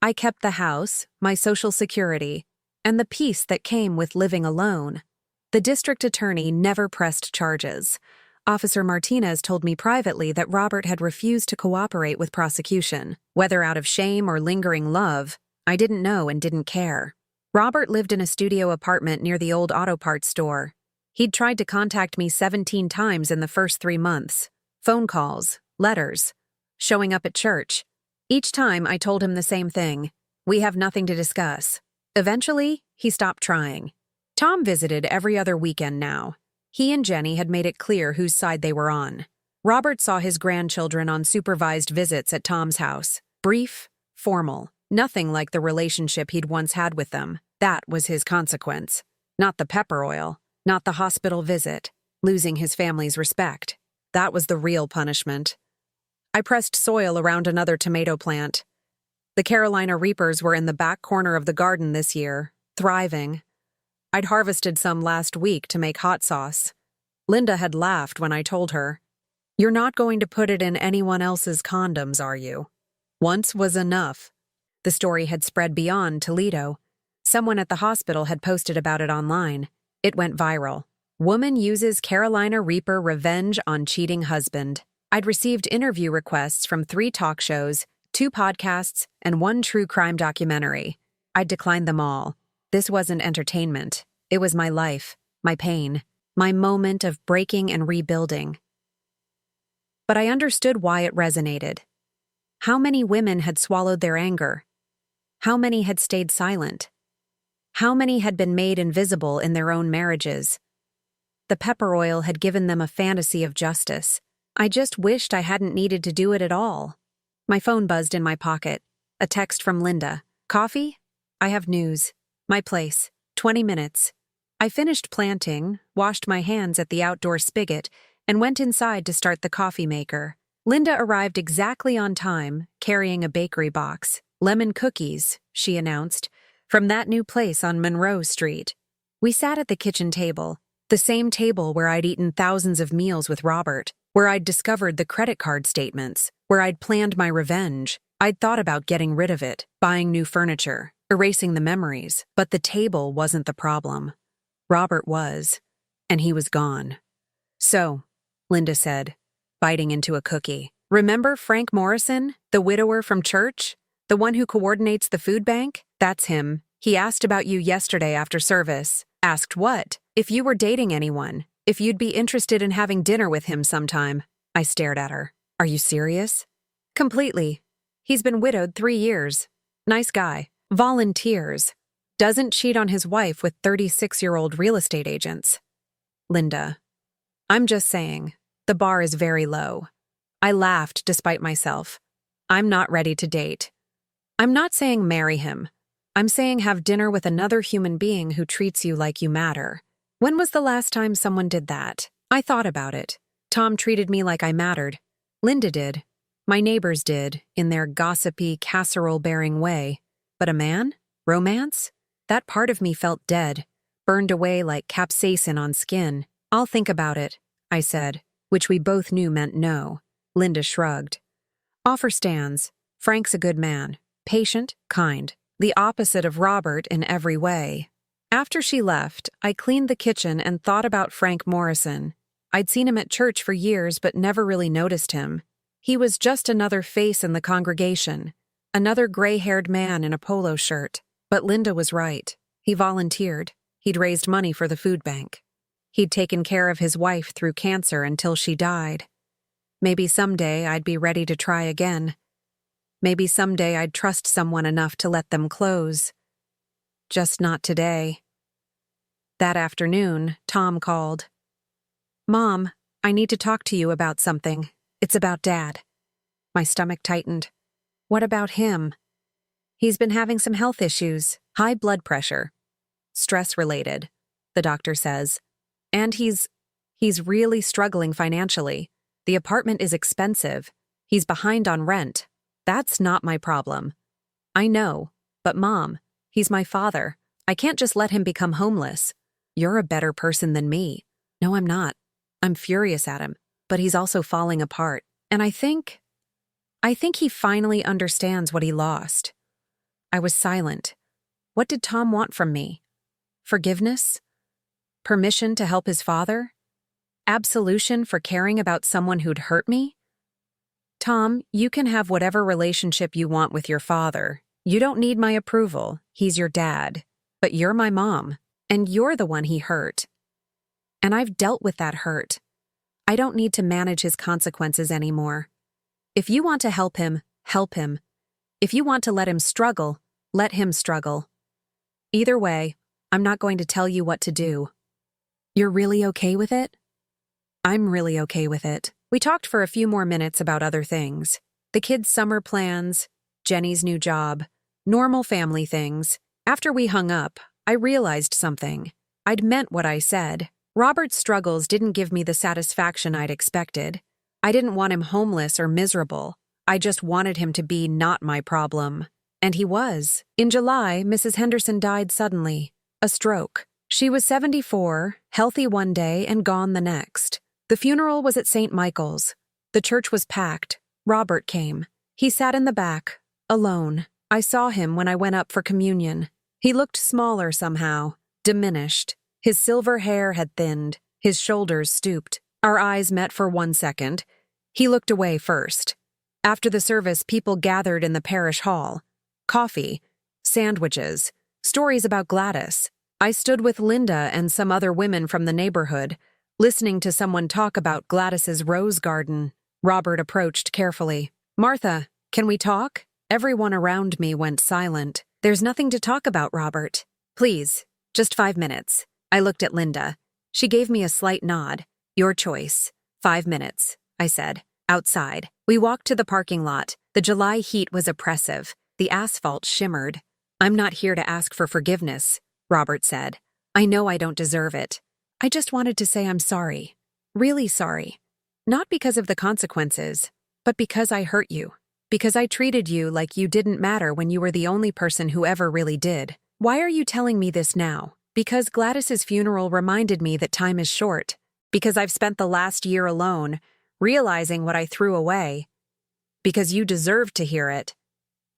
I kept the house, my Social Security, and the peace that came with living alone. The district attorney never pressed charges. Officer Martinez told me privately that Robert had refused to cooperate with prosecution. Whether out of shame or lingering love, I didn't know and didn't care. Robert lived in a studio apartment near the old auto parts store. He'd tried to contact me 17 times in the first 3 months. Phone calls, letters, showing up at church. Each time I told him the same thing. We have nothing to discuss. Eventually, he stopped trying. Tom visited every other weekend now. He and Jenny had made it clear whose side they were on. Robert saw his grandchildren on supervised visits at Tom's house. Brief, formal, nothing like the relationship he'd once had with them. That was his consequence. Not the pepper oil, not the hospital visit, losing his family's respect. That was the real punishment. I pressed soil around another tomato plant. The Carolina Reapers were in the back corner of the garden this year, thriving. I'd harvested some last week to make hot sauce. Linda had laughed when I told her, "You're not going to put it in anyone else's condoms, are you?" Once was enough. The story had spread beyond Toledo. Someone at the hospital had posted about it online. It went viral. Woman uses Carolina Reaper revenge on cheating husband. I'd received interview requests from 3 talk shows, 2 podcasts, and 1 true crime documentary. I'd declined them all. This wasn't entertainment. It was my life, my pain, my moment of breaking and rebuilding. But I understood why it resonated. How many women had swallowed their anger? How many had stayed silent? How many had been made invisible in their own marriages? The pepper oil had given them a fantasy of justice. I just wished I hadn't needed to do it at all. My phone buzzed in my pocket. A text from Linda. Coffee? I have news. My place. 20 minutes. I finished planting, washed my hands at the outdoor spigot, and went inside to start the coffee maker. Linda arrived exactly on time, carrying a bakery box. Lemon cookies, she announced, from that new place on Monroe Street. We sat at the kitchen table, the same table where I'd eaten thousands of meals with Robert, where I'd discovered the credit card statements, where I'd planned my revenge. I'd thought about getting rid of it, buying new furniture, erasing the memories, but the table wasn't the problem. Robert was, and he was gone. So, Linda said, biting into a cookie, remember Frank Morrison, the widower from church? The one who coordinates the food bank? That's him. He asked about you yesterday after service. Asked what? If you were dating anyone. If you'd be interested in having dinner with him sometime. I stared at her. Are you serious? Completely. He's been widowed 3 years. Nice guy. Volunteers. Doesn't cheat on his wife with 36-year-old real estate agents. Linda. I'm just saying, the bar is very low. I laughed despite myself. I'm not ready to date. I'm not saying marry him. I'm saying have dinner with another human being who treats you like you matter. When was the last time someone did that? I thought about it. Tom treated me like I mattered. Linda did. My neighbors did, in their gossipy, casserole-bearing way. But a man? Romance? That part of me felt dead, burned away like capsaicin on skin. I'll think about it, I said, which we both knew meant no. Linda shrugged. Offer stands. Frank's a good man. Patient, kind. The opposite of Robert in every way. After she left, I cleaned the kitchen and thought about Frank Morrison. I'd seen him at church for years but never really noticed him. He was just another face in the congregation, another gray-haired man in a polo shirt. But Linda was right. He volunteered. He'd raised money for the food bank. He'd taken care of his wife through cancer until she died. Maybe someday I'd be ready to try again. Maybe someday I'd trust someone enough to let them close. Just not today. That afternoon, Tom called. "Mom, I need to talk to you about something. It's about Dad." My stomach tightened. "What about him?" "He's been having some health issues, high blood pressure. Stress-related, the doctor says. And he's really struggling financially. The apartment is expensive. He's behind on rent. That's not my problem." "I know, but Mom, he's my father. I can't just let him become homeless." "You're a better person than me." "No, I'm not. I'm furious at him, but he's also falling apart. And I think he finally understands what he lost." I was silent. What did Tom want from me? Forgiveness? Permission to help his father? Absolution for caring about someone who'd hurt me? "Tom, you can have whatever relationship you want with your father. You don't need my approval. He's your dad. But you're my mom, and you're the one he hurt. And I've dealt with that hurt. I don't need to manage his consequences anymore. If you want to help him, help him. If you want to let him struggle, let him struggle. Either way, I'm not going to tell you what to do." "You're really okay with it?" "I'm really okay with it." We talked for a few more minutes about other things. The kids' summer plans, Jenny's new job, normal family things. After we hung up, I realized something. I'd meant what I said. Robert's struggles didn't give me the satisfaction I'd expected. I didn't want him homeless or miserable. I just wanted him to be not my problem. And he was. In July, Mrs. Henderson died suddenly. A stroke. She was 74, healthy one day and gone the next. The funeral was at St. Michael's. The church was packed. Robert came. He sat in the back, alone. I saw him when I went up for communion. He looked smaller somehow, diminished. His silver hair had thinned, his shoulders stooped. Our eyes met for 1 second. He looked away first. After the service, people gathered in the parish hall. Coffee, sandwiches, stories about Gladys. I stood with Linda and some other women from the neighborhood, listening to someone talk about Gladys's rose garden. Robert approached carefully. "Martha, can we talk?" Everyone around me went silent. "There's nothing to talk about, Robert. Please, just 5 minutes." I looked at Linda. She gave me a slight nod. "Your choice. 5 minutes," I said. Outside, we walked to the parking lot. The July heat was oppressive. The asphalt shimmered. "I'm not here to ask for forgiveness," Robert said. "I know I don't deserve it. I just wanted to say I'm sorry. Really sorry. Not because of the consequences, but because I hurt you. Because I treated you like you didn't matter when you were the only person who ever really did. Why are you telling me this now? Because Gladys's funeral reminded me that time is short. Because I've spent the last year alone, realizing what I threw away. Because you deserved to hear it."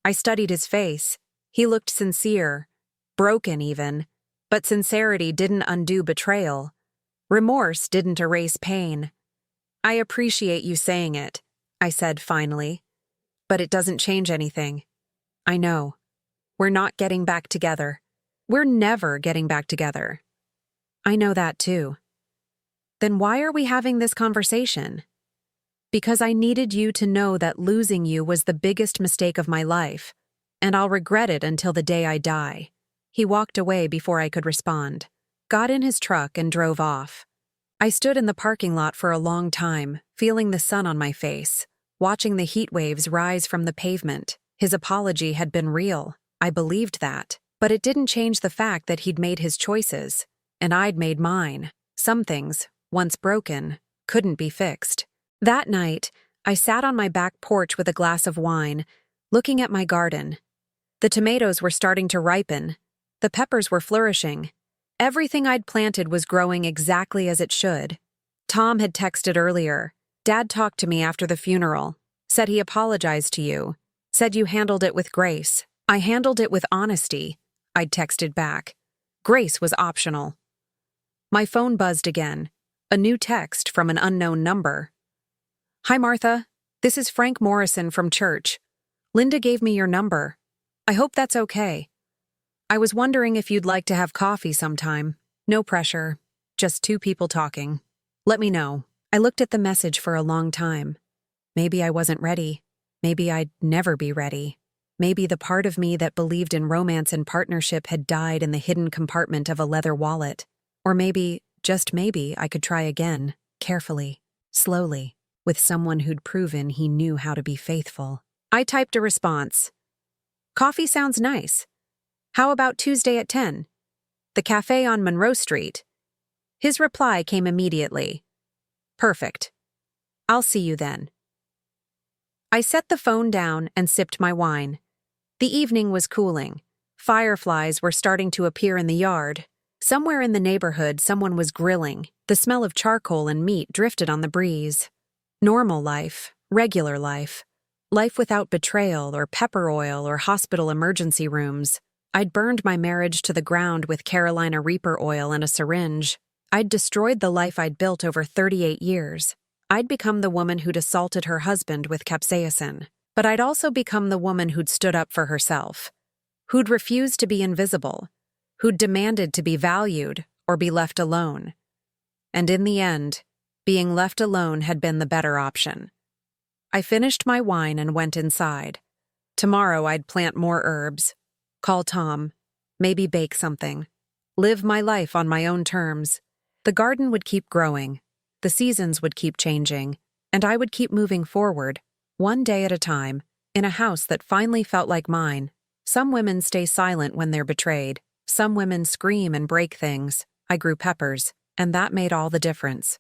I studied his face. He looked sincere, broken even. But sincerity didn't undo betrayal. Remorse didn't erase pain. "I appreciate you saying it," I said finally. "But it doesn't change anything. I know. We're not getting back together. We're never getting back together." "I know that too." "Then why are we having this conversation?" "Because I needed you to know that losing you was the biggest mistake of my life, and I'll regret it until the day I die." He walked away before I could respond, got in his truck and drove off. I stood in the parking lot for a long time, feeling the sun on my face, watching the heat waves rise from the pavement. His apology had been real. I believed that. But it didn't change the fact that he'd made his choices, and I'd made mine. Some things, once broken, couldn't be fixed. That night, I sat on my back porch with a glass of wine, looking at my garden. The tomatoes were starting to ripen. The peppers were flourishing. Everything I'd planted was growing exactly as it should. Tom had texted earlier. "Dad talked to me after the funeral, said he apologized to you, said you handled it with grace." "I handled it with honesty," I'd texted back. Grace was optional. My phone buzzed again. A new text from an unknown number. Hi, Martha. This is Frank Morrison from church. Linda gave me your number. I hope that's okay. I was wondering if you'd like to have coffee sometime. No pressure. Just two people talking. Let me know. I looked at the message for a long time. Maybe I wasn't ready. Maybe I'd never be ready. Maybe the part of me that believed in romance and partnership had died in the hidden compartment of a leather wallet. Or maybe, just maybe, I could try again, carefully, slowly, with someone who'd proven he knew how to be faithful. I typed a response. Coffee sounds nice. How about Tuesday at 10? The cafe on Monroe Street. His reply came immediately. Perfect. I'll see you then. I set the phone down and sipped my wine. The evening was cooling. Fireflies were starting to appear in the yard. Somewhere in the neighborhood, someone was grilling. The smell of charcoal and meat drifted on the breeze. Normal life, regular life. Life without betrayal or pepper oil or hospital emergency rooms. I'd burned my marriage to the ground with Carolina Reaper oil and a syringe. I'd destroyed the life I'd built over 38 years. I'd become the woman who'd assaulted her husband with capsaicin. But I'd also become the woman who'd stood up for herself. Who'd refused to be invisible. Who'd demanded to be valued or be left alone. And in the end, being left alone had been the better option. I finished my wine and went inside. Tomorrow I'd plant more herbs. Call Tom. Maybe bake something. Live my life on my own terms. The garden would keep growing. The seasons would keep changing. And I would keep moving forward, one day at a time, in a house that finally felt like mine. Some women stay silent when they're betrayed. Some women scream and break things. I grew peppers, and that made all the difference.